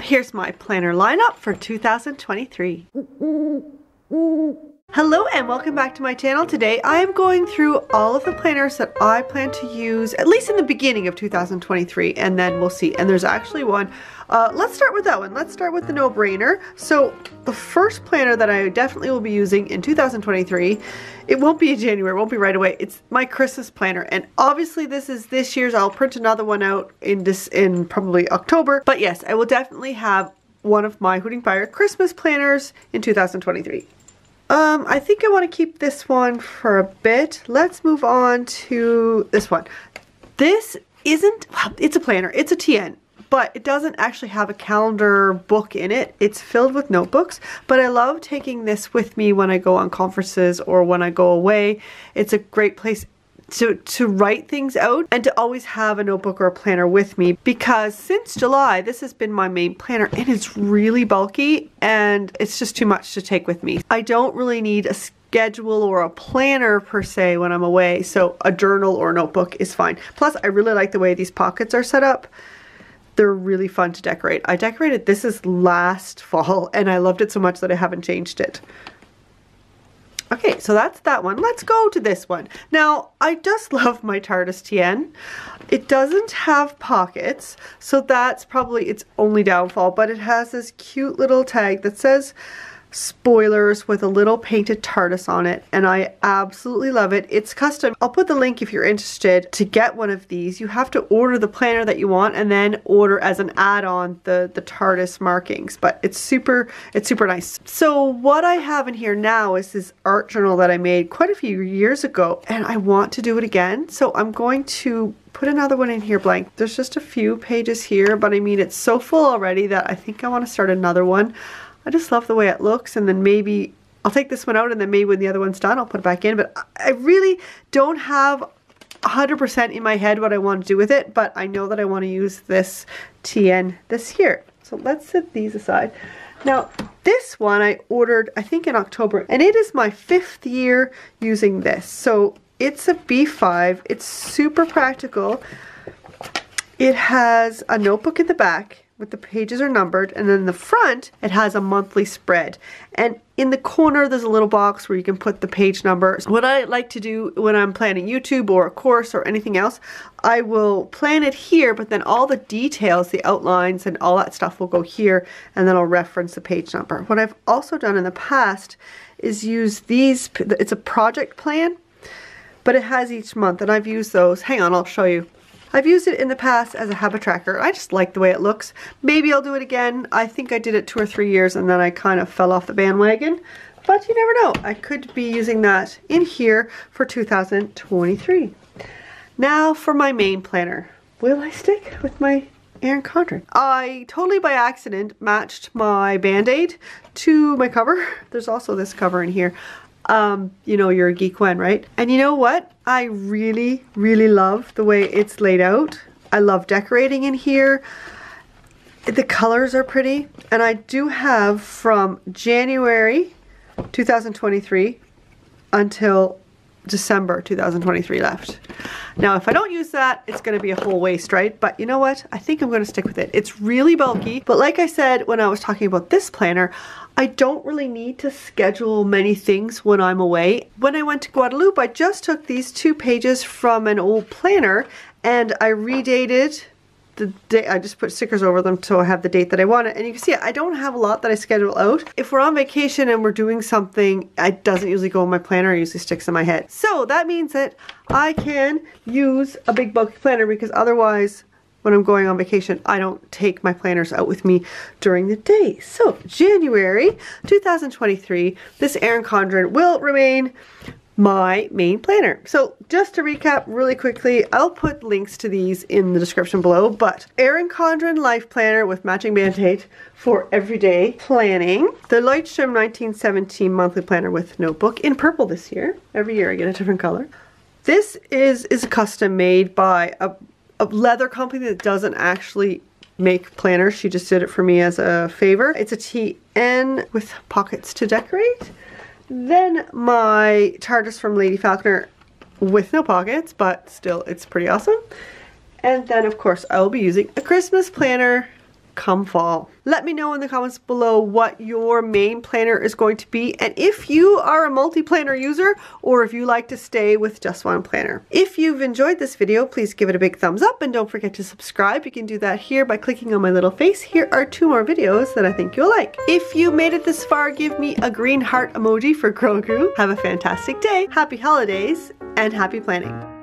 here's my planner lineup for 2023. Hello and welcome back to my channel. Today I am going through all of the planners that I plan to use at least in the beginning of 2023, and then we'll see. And there's actually one. Let's start with that one. Let's start with the no-brainer. So the first planner that I definitely will be using in 2023, it won't be in January, it won't be right away. It's my Christmas planner, and obviously this is this year's. I'll print another one out in probably October. But yes, I will definitely have one of my Hooting Fire Christmas planners in 2023. I think I want to keep this one for a bit. Let's move on to this one. This isn't, it's a planner, it's a TN, but it doesn't actually have a calendar book in it. It's filled with notebooks, but I love taking this with me when I go on conferences or when I go away. It's a great place to write things out and to always have a notebook or a planner with me, because since July this has been my main planner and it's really bulky and it's just too much to take with me. I don't really need a schedule or a planner per se when I'm away, so a journal or notebook is fine. Plus I really like the way these pockets are set up. They're really fun to decorate. I decorated this is last fall and I loved it so much that I haven't changed it. Okay, so that's that one. Let's go to this one. Now, I just love my Tardis TN. It doesn't have pockets, so that's probably its only downfall, but it has this cute little tag that says spoilers with a little painted TARDIS on it, and I absolutely love it. It's custom. I'll put the link if you're interested to get one of these. You have to order the planner that you want and then order as an add-on the TARDIS markings, but it's super nice. So what I have in here now is this art journal that I made quite a few years ago, and I want to do it again, so I'm going to put another one in here blank. There's just a few pages here, but I mean it's so full already that I think I want to start another one. I just love the way it looks, and then maybe I'll take this one out and then maybe when the other one's done I'll put it back in, but I really don't have 100% in my head what I want to do with it, but I know that I want to use this TN this year. So let's set these aside. Now this one I ordered I think in October, and it is my 5th year using this. So it's a B5, it's super practical. It has a notebook in the back with the pages are numbered, and then in the front it has a monthly spread, and in the corner there's a little box where you can put the page numbers. What I like to do when I'm planning YouTube or a course or anything else, I will plan it here, but then all the details, the outlines and all that stuff will go here, and then I'll reference the page number. What I've also done in the past is use these, it's a project plan, but it has each month, and I've used those. Hang on, I'll show you. I've used it in the past as a habit tracker. I just like the way it looks. Maybe I'll do it again. I think I did it 2 or 3 years and then I kind of fell off the bandwagon. But you never know. I could be using that in here for 2023. Now for my main planner. Will I stick with my Erin Condren? I totally by accident matched my Band-Aid to my cover. There's also this cover in here. You know, you're a geek when, right? And you know what? I really love the way it's laid out. I love decorating in here. The colors are pretty. And I do have from January 2023 until December 2023 left. Now if I don't use that, it's going to be a whole waste, right? But you know what? I think I'm going to stick with it. It's really bulky, but like I said when I was talking about this planner, I don't really need to schedule many things when I'm away. When I went to Guadeloupe, I just took these 2 pages from an old planner and I redated the date. I just put stickers over them so I have the date that I want it. And you can see I don't have a lot that I schedule out. If we're on vacation and we're doing something, it doesn't usually go in my planner, it usually sticks in my head. So that means that I can use a big bulky planner, because otherwise when I'm going on vacation, I don't take my planners out with me during the day. So January 2023, this Erin Condren will remain my main planner. So just to recap really quickly, I'll put links to these in the description below, but Erin Condren Life Planner with matching Band-Aid for everyday planning. The Leuchtturm 1917 monthly planner with notebook in purple this year. Every year I get a different color. This is custom made by a leather company that doesn't actually make planners. She just did it for me as a favor. It's a TN with pockets to decorate. Then my Tardis from Lady Falconer with no pockets, but still it's pretty awesome. And then of course I will be using a Christmas planner come fall. Let me know in the comments below what your main planner is going to be, and if you are a multi-planner user or if you like to stay with just one planner. If you've enjoyed this video, please give it a big thumbs up and don't forget to subscribe. You can do that here by clicking on my little face. Here are 2 more videos that I think you'll like. If you made it this far, give me a green heart emoji for Grogu. Have a fantastic day, happy holidays, and happy planning.